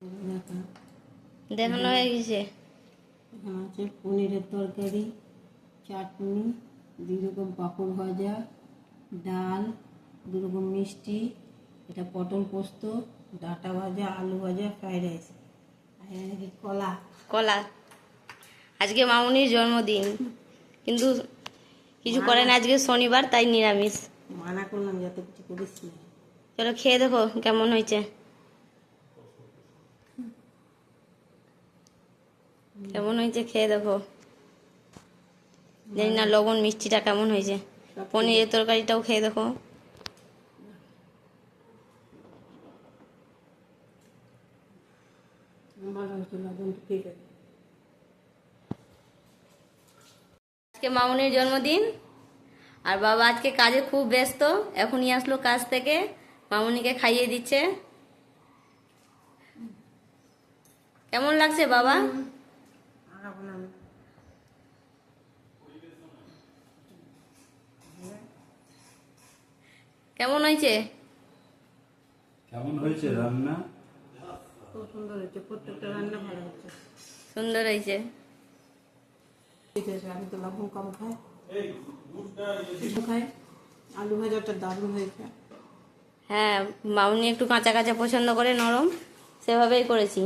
দেখা দেখানো হয়ে গেছে। এখানে আছে পনিরের তরকারি, চাটনি, 2 রকম পাঁপড় ভাজা, ডাল, 2 রকম মিষ্টি, এটা পটল পোস্ত, ডাঁটা ভাজা, আলু ভাজা, ফ্রাইড রাইস, আর এদিকে কলা। কলা। আজকে মামুনির জন্মদিন, কিন্তু কিছু করে না, আজকে শনিবার তাই নিরামিষ। মানা করলাম যাতে কিছু করিস না। চলো খেয়ে দেখো কেমন হয়েছে, কেমন হয়েছে খেয়ে দেখো। জানি না লবণ মিষ্টিটা কেমন হয়েছে। পনিরের তরকারিটাও খেয়ে দেখো। ভালো হয়েছে, লবণ ঠিক আছে। আজকে মামুনির জন্মদিন, আর বাবা আজকে কাজে খুব ব্যস্ত। এখনই আসলো কাজ থেকে, মামুনিকে খাইয়ে দিচ্ছে। কেমন লাগছে বাবা? কেমন হয়েছে? কেমন হয়েছে রান্না? খুব সুন্দর হয়েছে, প্রত্যেকটা রান্না ভালো হচ্ছে। সুন্দর হয়েছে। ঠিক আছে, আমি তো লবণ কম খাই, খাই। আলু ভাজাটা দারুণ হয়েছে। হ্যাঁ, মামুনি একটু কাঁচা কাঁচা পছন্দ করে, নরম, সেভাবেই করেছি।